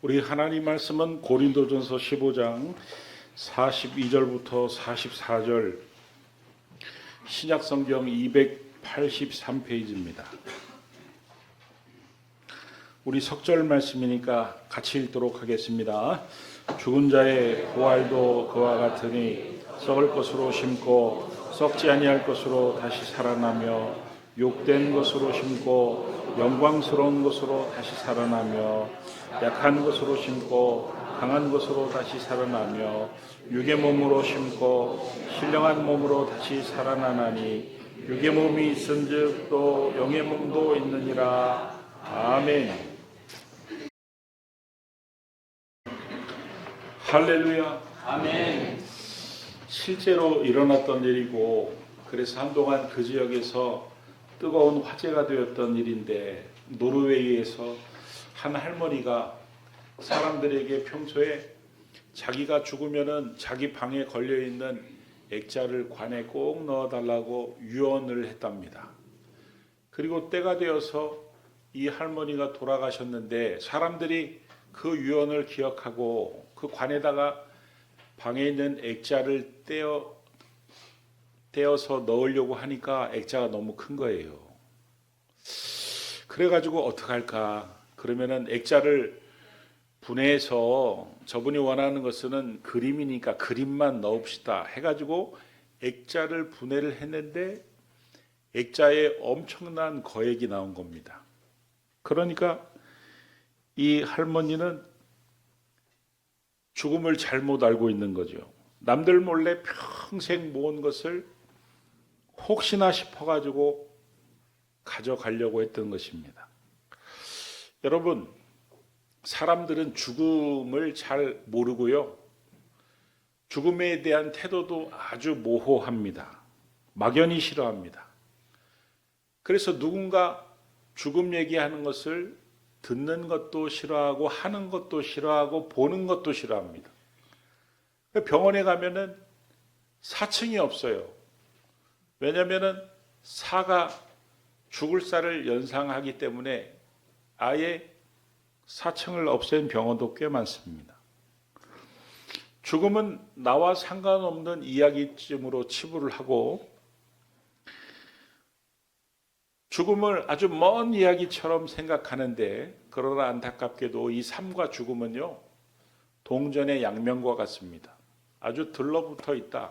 우리 하나님 말씀은 고린도전서 15장 42절부터 44절 신약성경 283페이지입니다. 우리 석절 말씀이니까 같이 읽도록 하겠습니다. 죽은 자의 부활도 그와 같으니 썩을 것으로 심고 썩지 아니할 것으로 다시 살아나며 욕된 것으로 심고 영광스러운 것으로 다시 살아나며 약한 것으로 심고 강한 것으로 다시 살아나며 육의 몸으로 심고 신령한 몸으로 다시 살아나나니 육의 몸이 있은즉 또 영의 몸도 있느니라. 아멘. 할렐루야. 아멘. 실제로 일어났던 일이고 그래서 한동안 그 지역에서 뜨거운 화제가 되었던 일인데, 노르웨이에서 한 할머니가 사람들에게 평소에 자기가 죽으면은 자기 방에 걸려있는 액자를 관에 꼭 넣어달라고 유언을 했답니다. 그리고 때가 되어서 이 할머니가 돌아가셨는데 사람들이 그 유언을 기억하고 그 관에다가 방에 있는 액자를 떼어서 넣으려고 하니까 액자가 너무 큰 거예요. 그래가지고 어떡할까? 그러면은 액자를 분해해서 저분이 원하는 것은 그림이니까 그림만 넣읍시다 해가지고 액자를 분해를 했는데 액자에 엄청난 거액이 나온 겁니다. 그러니까 이 할머니는 죽음을 잘못 알고 있는 거죠. 남들 몰래 평생 모은 것을 혹시나 싶어가지고 가져가려고 했던 것입니다. 여러분, 사람들은 죽음을 잘 모르고요. 죽음에 대한 태도도 아주 모호합니다. 막연히 싫어합니다. 그래서 누군가 죽음 얘기하는 것을 듣는 것도 싫어하고 하는 것도 싫어하고 보는 것도 싫어합니다. 병원에 가면은 사층이 없어요. 왜냐하면은 사가 죽을 살을 연상하기 때문에 아예 사층을 없앤 병원도 꽤 많습니다. 죽음은 나와 상관없는 이야기쯤으로 치부를 하고 죽음을 아주 먼 이야기처럼 생각하는데, 그러나 안타깝게도 이 삶과 죽음은요, 동전의 양면과 같습니다. 아주 들러붙어 있다,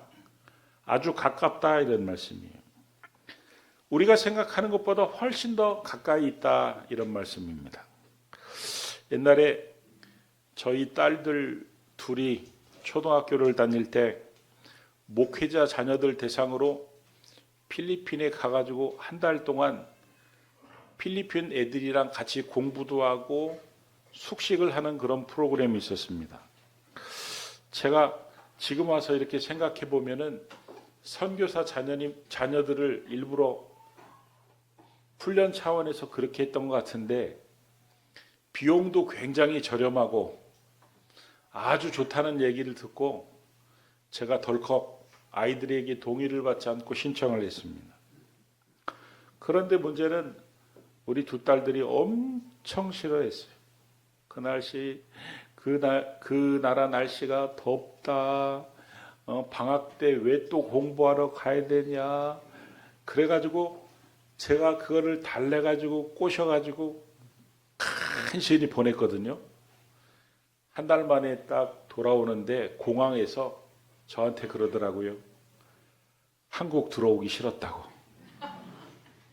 아주 가깝다, 이런 말씀이에요. 우리가 생각하는 것보다 훨씬 더 가까이 있다, 이런 말씀입니다. 옛날에 저희 딸들 둘이 초등학교를 다닐 때 목회자 자녀들 대상으로 필리핀에 가가지고 한 달 동안 필리핀 애들이랑 같이 공부도 하고 숙식을 하는 그런 프로그램이 있었습니다. 제가 지금 와서 이렇게 생각해 보면은 선교사 자녀들을 일부러 훈련 차원에서 그렇게 했던 것 같은데, 비용도 굉장히 저렴하고 아주 좋다는 얘기를 듣고 제가 덜컥 아이들에게 동의를 받지 않고 신청을 했습니다. 그런데 문제는 우리 두 딸들이 엄청 싫어했어요. 그 날씨, 그 나라 날씨가 덥다, 방학 때 왜 또 공부하러 가야 되냐. 그래가지고 제가 그거를 달래가지고 꼬셔가지고 간신히 보냈거든요. 한 달 만에 딱 돌아오는데 공항에서 저한테 그러더라고요. 한국 들어오기 싫었다고.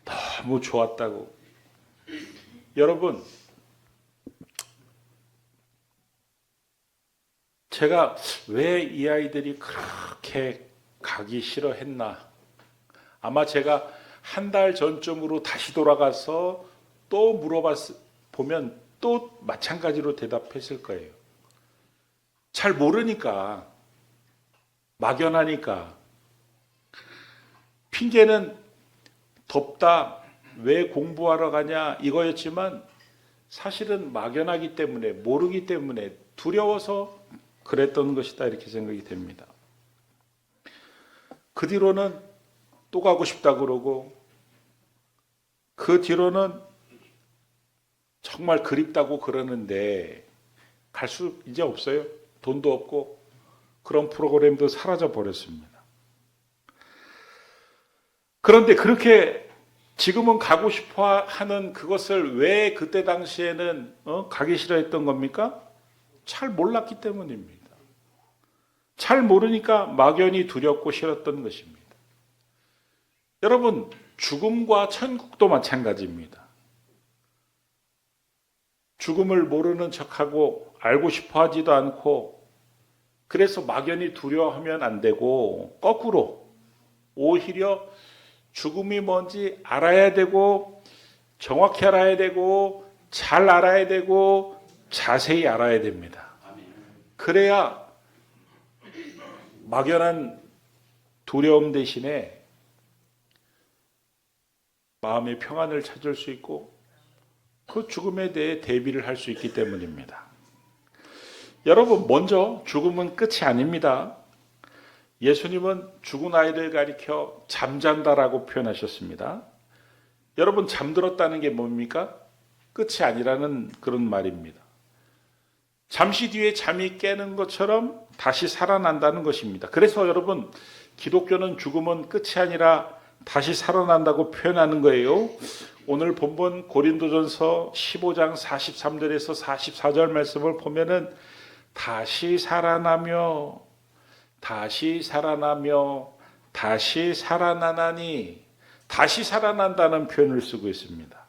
너무 좋았다고. 여러분, 제가 왜 이 아이들이 그렇게 가기 싫어했나? 아마 제가 한 달 전쯤으로 다시 돌아가서 또 보면 또 마찬가지로 대답했을 거예요. 잘 모르니까, 막연하니까. 핑계는 덥다, 왜 공부하러 가냐 이거였지만 사실은 막연하기 때문에, 모르기 때문에, 두려워서 그랬던 것이다, 이렇게 생각이 됩니다. 그 뒤로는 또 가고 싶다 그러고, 그 뒤로는 정말 그립다고 그러는데 갈 수 이제 없어요. 돈도 없고 그런 프로그램도 사라져 버렸습니다. 그런데 그렇게 지금은 가고 싶어 하는 그것을 왜 그때 당시에는 가기 싫어했던 겁니까? 잘 몰랐기 때문입니다. 잘 모르니까 막연히 두렵고 싫었던 것입니다. 여러분, 죽음과 천국도 마찬가지입니다. 죽음을 모르는 척하고 알고 싶어 하지도 않고 그래서 막연히 두려워하면 안 되고 거꾸로 오히려 죽음이 뭔지 알아야 되고 정확히 알아야 되고 잘 알아야 되고 자세히 알아야 됩니다. 그래야 막연한 두려움 대신에 마음의 평안을 찾을 수 있고 그 죽음에 대해 대비를 할 수 있기 때문입니다. 여러분, 먼저 죽음은 끝이 아닙니다. 예수님은 죽은 아이를 가리켜 잠잔다라고 표현하셨습니다. 여러분, 잠들었다는 게 뭡니까? 끝이 아니라는 그런 말입니다. 잠시 뒤에 잠이 깨는 것처럼 다시 살아난다는 것입니다. 그래서 여러분, 기독교는 죽음은 끝이 아니라 다시 살아난다고 표현하는 거예요. 오늘 본문 고린도전서 15장 43절에서 44절 말씀을 보면은 다시 살아나며 다시 살아나며 다시 살아나나니 다시 살아난다는 표현을 쓰고 있습니다.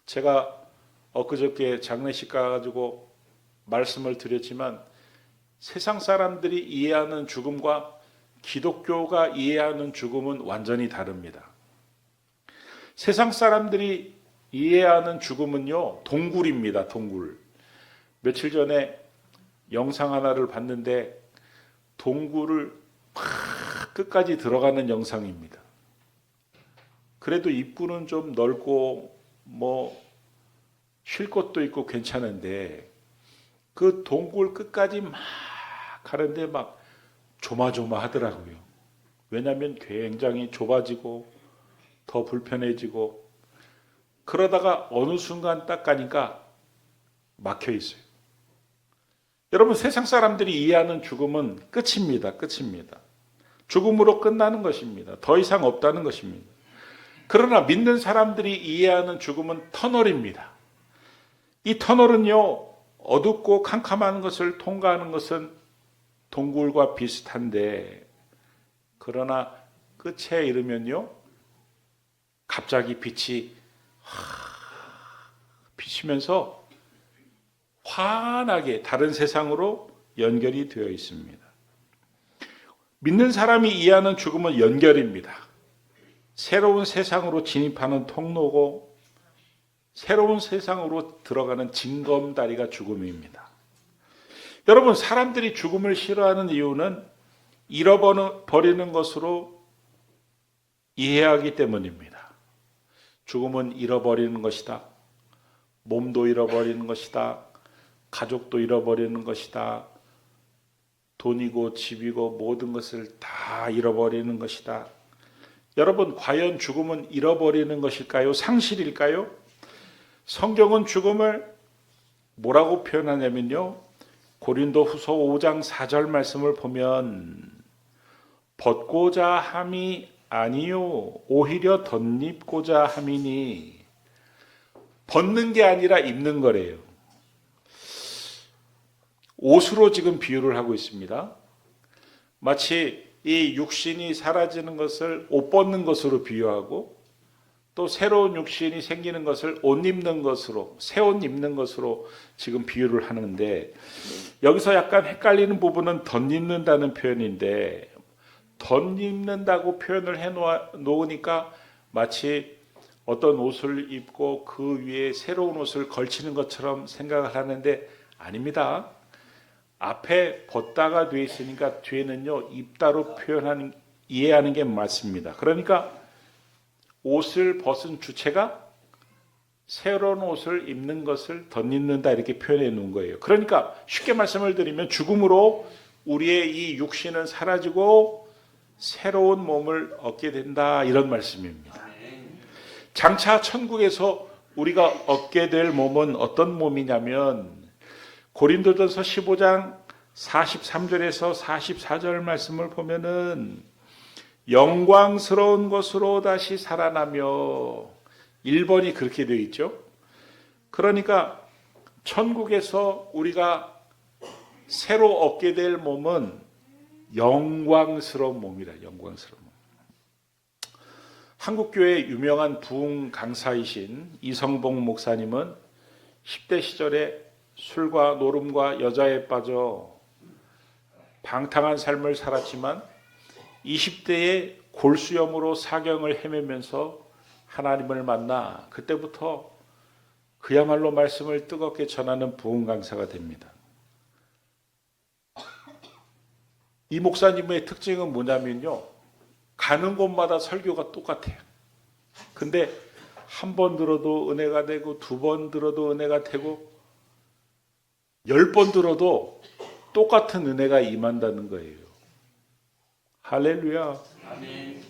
제가 엊그저께 장례식 가가지고 말씀을 드렸지만 세상 사람들이 이해하는 죽음과 기독교가 이해하는 죽음은 완전히 다릅니다. 세상 사람들이 이해하는 죽음은요, 동굴입니다. 동굴. 며칠 전에 영상 하나를 봤는데 동굴을 막 끝까지 들어가는 영상입니다. 그래도 입구는 좀 넓고 쉴 곳도 있고 괜찮은데 그 동굴 끝까지 막 가는데 막 조마조마하더라고요. 왜냐하면 굉장히 좁아지고 더 불편해지고 그러다가 어느 순간 딱 가니까 막혀 있어요. 여러분, 세상 사람들이 이해하는 죽음은 끝입니다. 끝입니다. 죽음으로 끝나는 것입니다. 더 이상 없다는 것입니다. 그러나 믿는 사람들이 이해하는 죽음은 터널입니다. 이 터널은요, 어둡고 캄캄한 것을 통과하는 것은 동굴과 비슷한데 그러나 끝에 이르면요, 갑자기 빛이 비치면서 환하게 다른 세상으로 연결이 되어 있습니다. 믿는 사람이 이해하는 죽음은 연결입니다. 새로운 세상으로 진입하는 통로고 새로운 세상으로 들어가는 징검다리가 죽음입니다. 여러분, 사람들이 죽음을 싫어하는 이유는 잃어버리는 것으로 이해하기 때문입니다. 죽음은 잃어버리는 것이다. 몸도 잃어버리는 것이다. 가족도 잃어버리는 것이다. 돈이고 집이고 모든 것을 다 잃어버리는 것이다. 여러분, 과연 죽음은 잃어버리는 것일까요? 상실일까요? 성경은 죽음을 뭐라고 표현하냐면요, 고린도후서 5장 4절 말씀을 보면 벗고자 함이 아니요 오히려 덧입고자 함이니, 벗는 게 아니라 입는 거래요. 옷으로 지금 비유를 하고 있습니다. 마치 이 육신이 사라지는 것을 옷 벗는 것으로 비유하고 또 새로운 육신이 생기는 것을 옷 입는 것으로, 새 옷 입는 것으로 지금 비유를 하는데, 여기서 약간 헷갈리는 부분은 덧입는다는 표현인데, 덧입는다고 표현을 해놓으니까 마치 어떤 옷을 입고 그 위에 새로운 옷을 걸치는 것처럼 생각을 하는데 아닙니다. 앞에 벗다가 되어 있으니까 뒤에는요, 입다로 이해하는 게 맞습니다. 그러니까 옷을 벗은 주체가 새로운 옷을 입는 것을 덧입는다, 이렇게 표현해 놓은 거예요. 그러니까 쉽게 말씀을 드리면 죽음으로 우리의 이 육신은 사라지고 새로운 몸을 얻게 된다, 이런 말씀입니다. 장차 천국에서 우리가 얻게 될 몸은 어떤 몸이냐면 고린도전서 15장 43절에서 44절 말씀을 보면은 영광스러운 것으로 다시 살아나며 1번이 그렇게 되어 있죠. 그러니까 천국에서 우리가 새로 얻게 될 몸은 영광스러운 몸이라. 영광스러운 몸. 한국교회 유명한 부흥 강사이신 이성봉 목사님은 10대 시절에 술과 노름과 여자에 빠져 방탕한 삶을 살았지만 20대에 골수염으로 사경을 헤매면서 하나님을 만나 그때부터 그야말로 말씀을 뜨겁게 전하는 부흥 강사가 됩니다. 이 목사님의 특징은 뭐냐면요, 가는 곳마다 설교가 똑같아요. 근데 한 번 들어도 은혜가 되고, 2번 들어도 은혜가 되고, 10번 들어도 똑같은 은혜가 임한다는 거예요. 할렐루야. 아멘.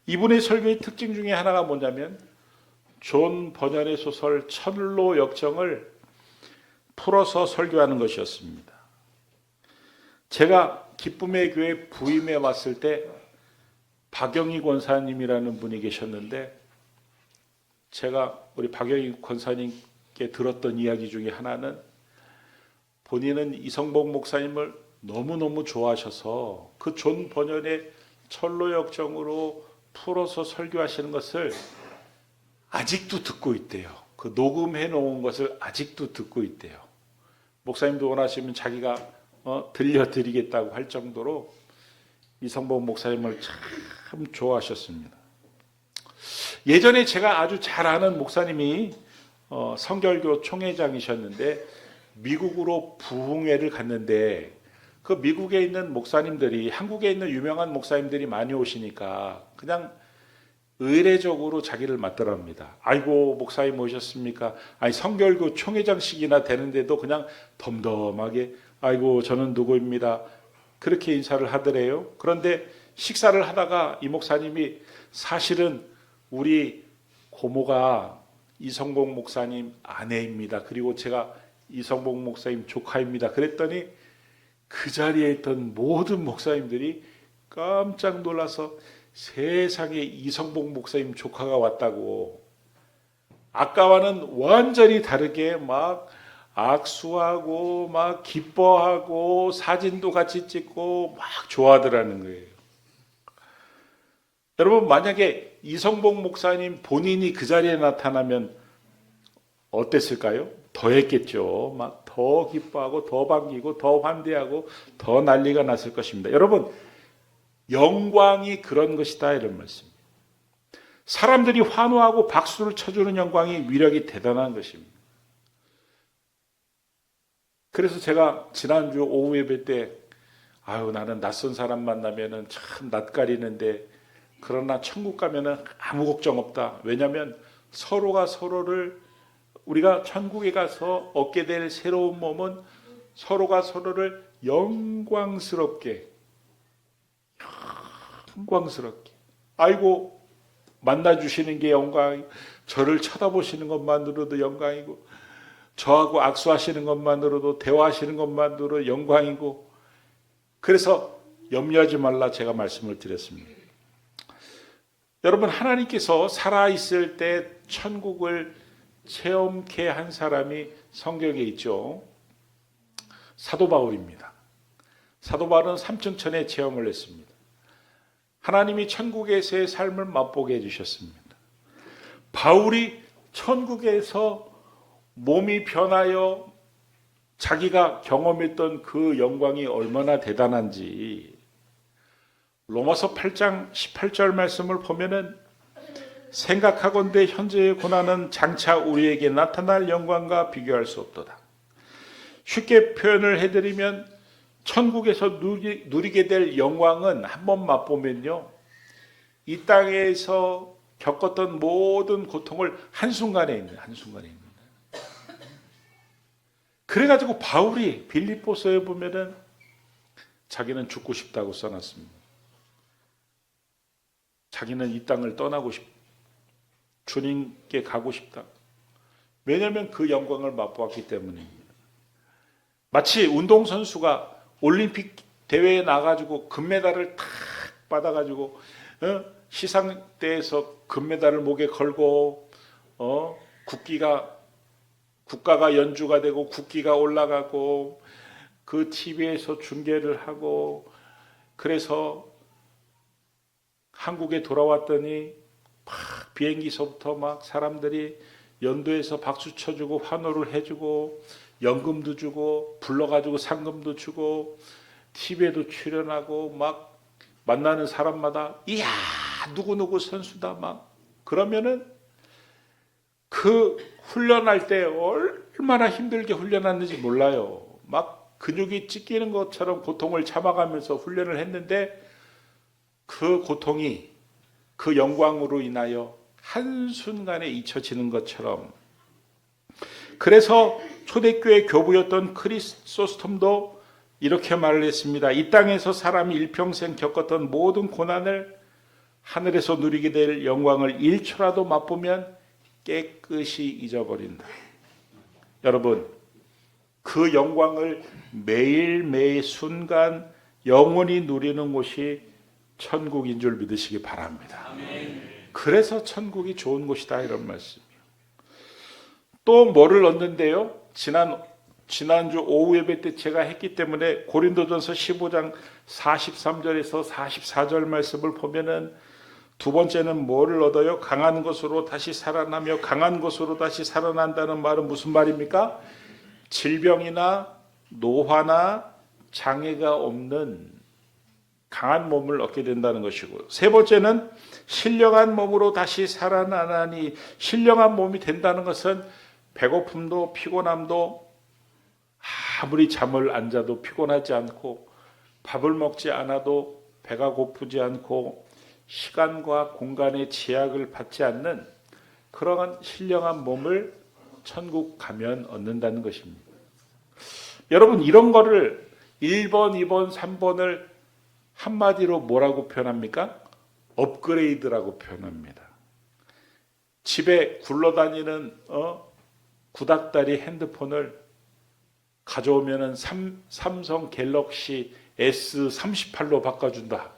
이분의 설교의 특징 중에 하나가 뭐냐면 존 버년의 소설 천로 역정을 풀어서 설교하는 것이었습니다. 제가 기쁨의 교회 부임에 왔을 때 박영희 권사님이라는 분이 계셨는데, 제가 우리 박영희 권사님께 들었던 이야기 중에 하나는 본인은 이성복 목사님을 너무너무 좋아하셔서 그 존 버년의 천로 역정으로 풀어서 설교하시는 것을 아직도 듣고 있대요. 그 녹음해 놓은 것을 아직도 듣고 있대요. 목사님도 원하시면 자기가 들려드리겠다고 할 정도로 이성복 목사님을 참 좋아하셨습니다. 예전에 제가 아주 잘 아는 목사님이 성결교 총회장이셨는데 미국으로 부흥회를 갔는데, 그 미국에 있는 목사님들이, 한국에 있는 유명한 목사님들이 많이 오시니까 그냥 의례적으로 자기를 맞더랍니다. 아이고 목사님 오셨습니까? 아니 성결교 총회장식이나 되는데도 그냥 덤덤하게 아이고 저는 누구입니다, 그렇게 인사를 하더래요. 그런데 식사를 하다가 이 목사님이 사실은 우리 고모가 이성복 목사님 아내입니다, 그리고 제가 이성복 목사님 조카입니다, 그랬더니 그 자리에 있던 모든 목사님들이 깜짝 놀라서 세상에 이성복 목사님 조카가 왔다고, 아까와는 완전히 다르게 막 악수하고 막 기뻐하고 사진도 같이 찍고 막 좋아하더라는 거예요. 여러분, 만약에 이성복 목사님 본인이 그 자리에 나타나면 어땠을까요? 더 했겠죠. 막 더 기뻐하고 더 반기고 더 환대하고 더 난리가 났을 것입니다. 여러분, 영광이 그런 것이다, 이런 말씀입니다. 사람들이 환호하고 박수를 쳐주는 영광이 위력이 대단한 것입니다. 그래서 제가 지난주 오후 예배 때 나는 낯선 사람 만나면은 참 낯가리는데, 그러나 천국 가면은 아무 걱정 없다. 왜냐하면 서로가 서로를, 우리가 천국에 가서 얻게 될 새로운 몸은 서로가 서로를 영광스럽게 아이고 만나주시는 게 영광이고, 저를 쳐다보시는 것만으로도 영광이고, 저하고 악수하시는 것만으로도, 대화하시는 것만으로도 영광이고, 그래서 염려하지 말라 제가 말씀을 드렸습니다. 여러분, 하나님께서 살아있을 때 천국을 체험케 한 사람이 성경에 있죠. 사도 바울입니다. 사도 바울은 삼층천에 체험을 했습니다. 하나님이 천국에서의 삶을 맛보게 해주셨습니다. 바울이 천국에서 몸이 변하여 자기가 경험했던 그 영광이 얼마나 대단한지 로마서 8장 18절 말씀을 보면은, 생각하건대 현재의 고난은 장차 우리에게 나타날 영광과 비교할 수 없도다. 쉽게 표현을 해드리면 천국에서 누리게 될 영광은 한번 맛보면요, 이 땅에서 겪었던 모든 고통을 한순간에 있는. 그래가지고 바울이 빌립보서에 보면은 자기는 죽고 싶다고 써놨습니다. 자기는 이 땅을 떠나고 싶다. 주님께 가고 싶다. 왜냐하면 그 영광을 맛보았기 때문입니다. 마치 운동선수가 올림픽 대회에 나가지고 금메달을 탁 받아가지고 시상대에서 금메달을 목에 걸고 국가가 연주가 되고 국기가 올라가고 그 TV에서 중계를 하고 그래서 한국에 돌아왔더니 막 비행기서부터 막 사람들이 연도에서 박수 쳐주고 환호를 해주고 연금도 주고 불러가지고 상금도 주고 TV에도 출연하고 막 만나는 사람마다 이야 누구누구 선수다 막 그러면은 그 훈련할 때 얼마나 힘들게 훈련하는지 몰라요. 막 근육이 찢기는 것처럼 고통을 참아가면서 훈련을 했는데 그 고통이 그 영광으로 인하여 한순간에 잊혀지는 것처럼 그래서 초대교회 교부였던 크리소스톰도 이렇게 말을 했습니다. 이 땅에서 사람이 일평생 겪었던 모든 고난을 하늘에서 누리게 될 영광을 1초라도 맛보면 깨끗이 잊어버린다. 여러분, 그 영광을 매일매일 순간 영원히 누리는 곳이 천국인 줄 믿으시기 바랍니다. 그래서 천국이 좋은 곳이다 이런 말씀이에요. 또 뭐를 얻는데요? 지난주 오후 예배 때 제가 했기 때문에 고린도전서 15장 43절에서 44절 말씀을 보면은 두 번째는 뭐를 얻어요? 강한 것으로 다시 살아나며 강한 것으로 다시 살아난다는 말은 무슨 말입니까? 질병이나 노화나 장애가 없는 강한 몸을 얻게 된다는 것이고 세 번째는 신령한 몸으로 다시 살아나니 신령한 몸이 된다는 것은 배고픔도 피곤함도 아무리 잠을 안 자도 피곤하지 않고 밥을 먹지 않아도 배가 고프지 않고 시간과 공간의 제약을 받지 않는 그러한 신령한 몸을 천국 가면 얻는다는 것입니다. 여러분 이런 거를 1번, 2번, 3번을 한마디로 뭐라고 표현합니까? 업그레이드라고 표현합니다. 집에 굴러다니는 구닥다리 핸드폰을 가져오면은 삼성 갤럭시 S38로 바꿔준다.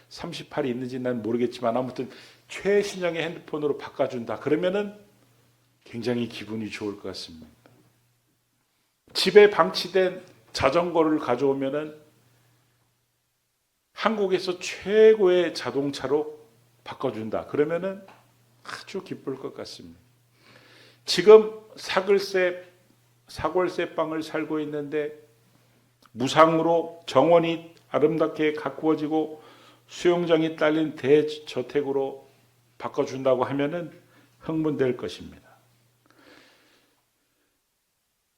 38이 있는지 난 모르겠지만 아무튼 최신형의 핸드폰으로 바꿔준다. 그러면은 굉장히 기분이 좋을 것 같습니다. 집에 방치된 자전거를 가져오면은 한국에서 최고의 자동차로 바꿔준다. 그러면은 아주 기쁠 것 같습니다. 지금 사골세 빵을 살고 있는데 무상으로 정원이 아름답게 가꾸어지고 수영장이 딸린 대저택으로 바꿔준다고 하면은 흥분될 것입니다.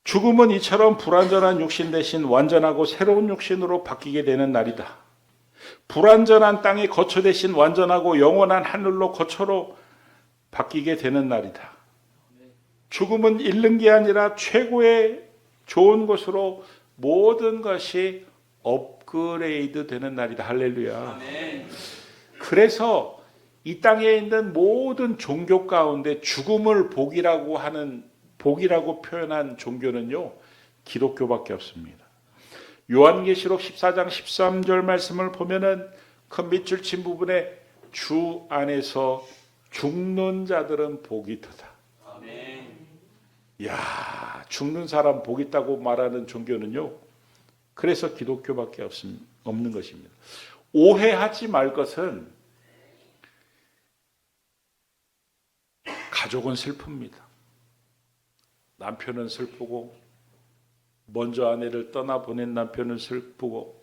죽음은 이처럼 불완전한 육신 대신 완전하고 새로운 육신으로 바뀌게 되는 날이다. 불완전한 땅의 거처 대신 완전하고 영원한 하늘로 거처로 바뀌게 되는 날이다. 죽음은 잃는 게 아니라 최고의 좋은 곳으로 모든 것이 업그레이드 되는 날이다. 할렐루야. 그래서 이 땅에 있는 모든 종교 가운데 죽음을 복이라고 표현한 종교는요, 기독교밖에 없습니다. 요한계시록 14장 13절 말씀을 보면은 그 밑줄 친 부분에 주 안에서 죽는 자들은 복이 있도다. 이야, 죽는 사람 복 있다고 말하는 종교는요, 그래서 기독교밖에 없는 것입니다. 오해하지 말 것은 가족은 슬픕니다. 남편은 슬프고 먼저 아내를 떠나보낸 남편은 슬프고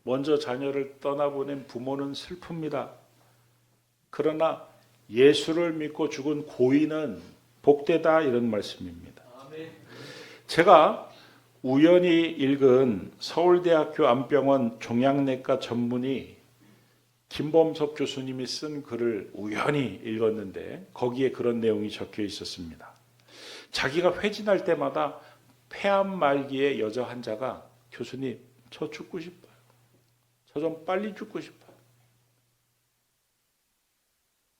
먼저 자녀를 떠나보낸 부모는 슬픕니다. 그러나 예수를 믿고 죽은 고인은 복되다 이런 말씀입니다. 제가 우연히 읽은 서울대학교 안병원 종양내과 전문의 김범석 교수님이 쓴 글을 우연히 읽었는데 거기에 그런 내용이 적혀 있었습니다. 자기가 회진할 때마다 폐암 말기의 여자 환자가 교수님 저 죽고 싶어요. 저 좀 빨리 죽고 싶어요.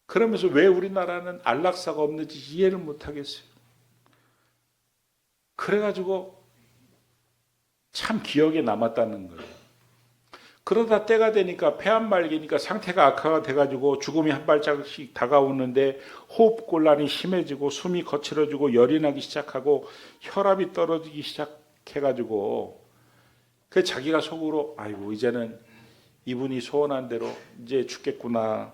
그러면서 왜 우리나라는 안락사가 없는지 이해를 못하겠어요. 그래가지고 참 기억에 남았다는 거예요. 그러다 때가 되니까 폐암말기니까 상태가 악화가 돼가지고 죽음이 한 발짝씩 다가오는데 호흡곤란이 심해지고 숨이 거칠어지고 열이 나기 시작하고 혈압이 떨어지기 시작해가지고 그 자기가 속으로 아이고 이제는 이분이 소원한 대로 이제 죽겠구나.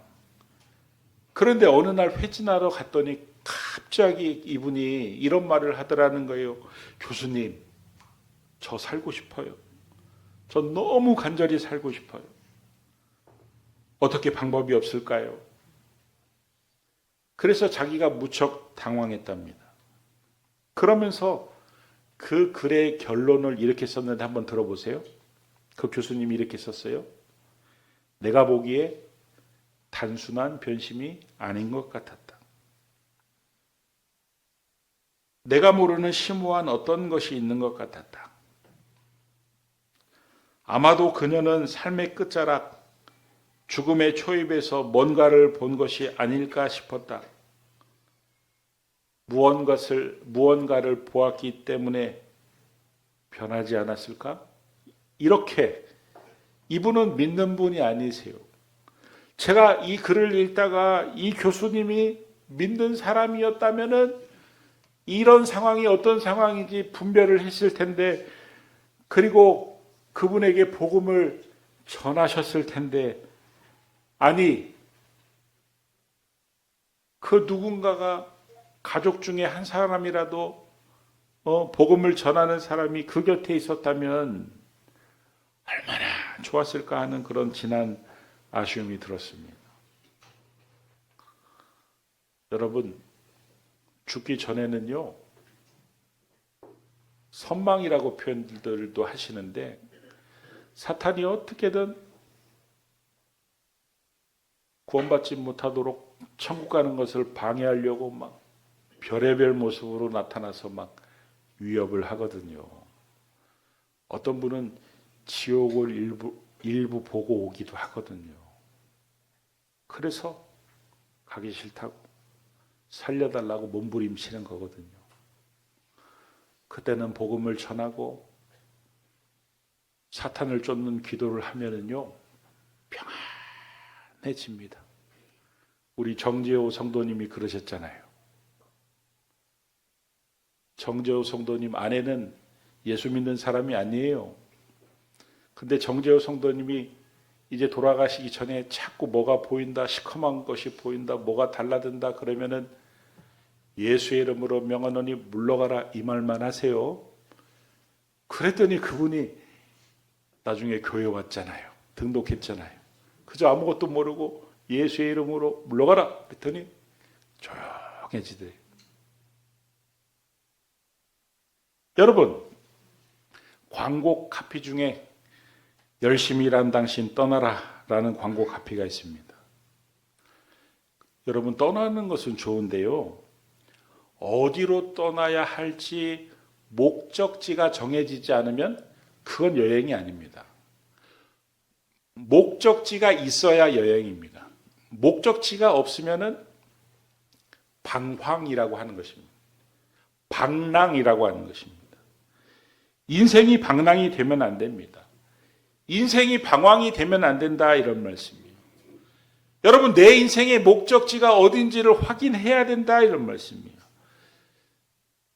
그런데 어느 날 회진하러 갔더니 갑자기 이분이 이런 말을 하더라는 거예요. 교수님, 저 살고 싶어요. 저 너무 간절히 살고 싶어요. 어떻게 방법이 없을까요? 그래서 자기가 무척 당황했답니다. 그러면서 그 글의 결론을 이렇게 썼는데 한번 들어보세요. 그 교수님이 이렇게 썼어요. 내가 보기에 단순한 변심이 아닌 것 같았다. 내가 모르는 심오한 어떤 것이 있는 것 같았다. 아마도 그녀는 삶의 끝자락, 죽음의 초입에서 뭔가를 본 것이 아닐까 싶었다. 무언가를 보았기 때문에 변하지 않았을까? 이렇게 이분은 믿는 분이 아니세요. 제가 이 글을 읽다가 이 교수님이 믿는 사람이었다면은 이런 상황이 어떤 상황인지 분별을 했을 텐데, 그리고 그분에게 복음을 전하셨을 텐데, 아니, 그 누군가가 가족 중에 한 사람이라도 복음을 전하는 사람이 그 곁에 있었다면 얼마나 좋았을까 하는 그런 진한 아쉬움이 들었습니다. 여러분, 죽기 전에는요, 선망이라고 표현들도 하시는데, 사탄이 어떻게든 구원받지 못하도록 천국 가는 것을 방해하려고 막 별의별 모습으로 나타나서 막 위협을 하거든요. 어떤 분은 지옥을 일부 보고 오기도 하거든요. 그래서 가기 싫다고 살려달라고 몸부림치는 거거든요. 그때는 복음을 전하고 사탄을 쫓는 기도를 하면은요, 평안해집니다. 우리 정재호 성도님이 그러셨잖아요. 정재호 성도님 아내는 예수 믿는 사람이 아니에요. 근데 정재호 성도님이 이제 돌아가시기 전에 자꾸 뭐가 보인다, 시커먼 것이 보인다, 뭐가 달라든다 그러면은 예수의 이름으로 명하노니 물러가라, 이 말만 하세요. 그랬더니 그분이 나중에 교회 왔잖아요. 등록했잖아요. 그저 아무것도 모르고 예수의 이름으로 물러가라 그랬더니 조용해지더래요. 여러분, 광고 카피 중에 열심히 일하는 당신 떠나라 라는 광고 카피가 있습니다. 여러분, 떠나는 것은 좋은데요, 어디로 떠나야 할지 목적지가 정해지지 않으면 그건 여행이 아닙니다. 목적지가 있어야 여행입니다. 목적지가 없으면은 방황이라고 하는 것입니다. 방랑이라고 하는 것입니다. 인생이 방랑이 되면 안 됩니다. 인생이 방황이 되면 안 된다, 이런 말씀이에요. 여러분, 내 인생의 목적지가 어딘지를 확인해야 된다, 이런 말씀이에요.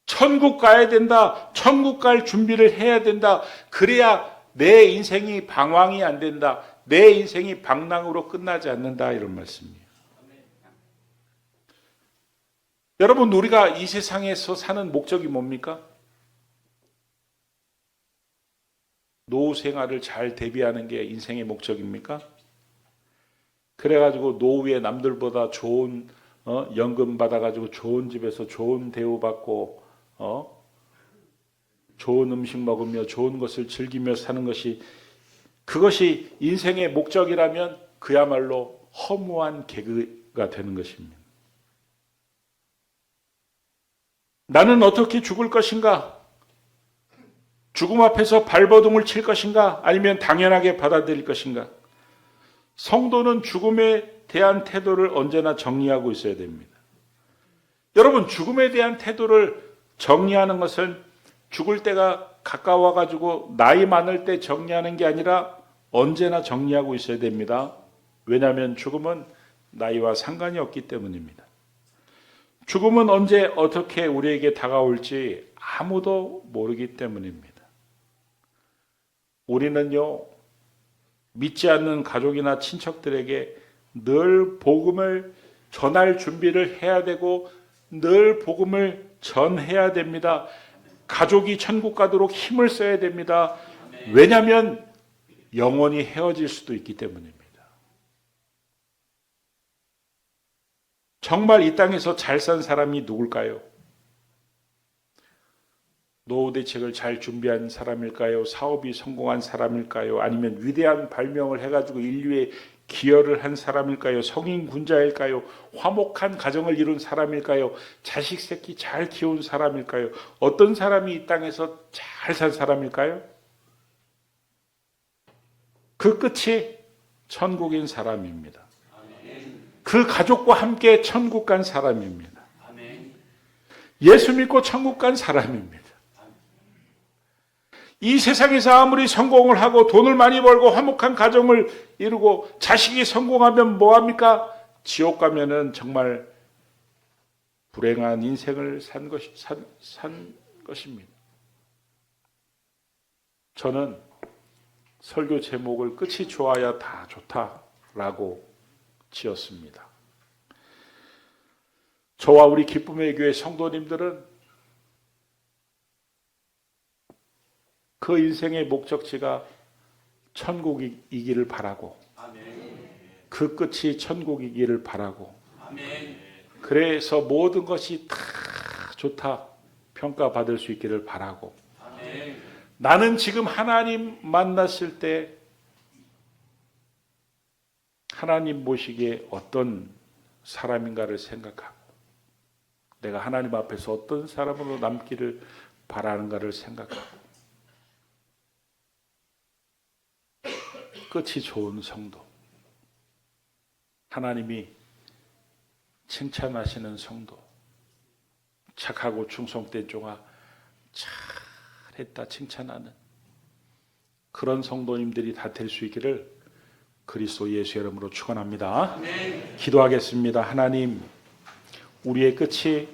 천국 가야 된다. 천국 갈 준비를 해야 된다. 그래야 내 인생이 방황이 안 된다. 내 인생이 방랑으로 끝나지 않는다, 이런 말씀이에요. 여러분, 우리가 이 세상에서 사는 목적이 뭡니까? 노후 생활을 잘 대비하는 게 인생의 목적입니까? 그래가지고 노후에 남들보다 좋은 연금 받아가지고 좋은 집에서 좋은 대우받고 좋은 음식 먹으며 좋은 것을 즐기며 사는 것이, 그것이 인생의 목적이라면 그야말로 허무한 개그가 되는 것입니다. 나는 어떻게 죽을 것인가? 죽음 앞에서 발버둥을 칠 것인가? 아니면 당연하게 받아들일 것인가? 성도는 죽음에 대한 태도를 언제나 정리하고 있어야 됩니다. 여러분, 죽음에 대한 태도를 정리하는 것은 죽을 때가 가까워 가지고 나이 많을 때 정리하는 게 아니라 언제나 정리하고 있어야 됩니다. 왜냐하면 죽음은 나이와 상관이 없기 때문입니다. 죽음은 언제 어떻게 우리에게 다가올지 아무도 모르기 때문입니다. 우리는요, 믿지 않는 가족이나 친척들에게 늘 복음을 전할 준비를 해야 되고 늘 복음을 전해야 됩니다. 가족이 천국 가도록 힘을 써야 됩니다. 왜냐하면 영원히 헤어질 수도 있기 때문입니다. 정말 이 땅에서 잘 산 사람이 누굴까요? 노후 대책을 잘 준비한 사람일까요? 사업이 성공한 사람일까요? 아니면 위대한 발명을 해가지고 인류에 기여를 한 사람일까요? 성인 군자일까요? 화목한 가정을 이룬 사람일까요? 자식 새끼 잘 키운 사람일까요? 어떤 사람이 이 땅에서 잘 산 사람일까요? 그 끝이 천국인 사람입니다. 그 가족과 함께 천국 간 사람입니다. 예수 믿고 천국 간 사람입니다. 이 세상에서 아무리 성공을 하고 돈을 많이 벌고 화목한 가정을 이루고 자식이 성공하면 뭐합니까? 지옥 가면은 정말 불행한 인생을 산 것입니다. 저는 설교 제목을 끝이 좋아야 다 좋다라고 지었습니다. 저와 우리 기쁨의 교회 성도님들은 그 인생의 목적지가 천국이기를 바라고 그 끝이 천국이기를 바라고 그래서 모든 것이 다 좋다 평가받을 수 있기를 바라고 나는 지금 하나님 만났을 때 하나님 보시기에 어떤 사람인가를 생각하고 내가 하나님 앞에서 어떤 사람으로 남기를 바라는가를 생각하고 끝이 좋은 성도, 하나님이 칭찬하시는 성도, 착하고 충성된 종아 잘했다 칭찬하는 그런 성도님들이 다 될 수 있기를 그리스도 예수의 이름으로 축원합니다. 기도하겠습니다. 하나님, 우리의 끝이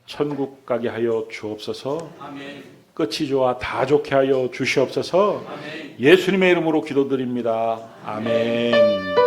천국 가게 하여 주옵소서. 끝이 좋아 다 좋게 하여 주시옵소서. 예수님의 이름으로 기도드립니다. 아멘.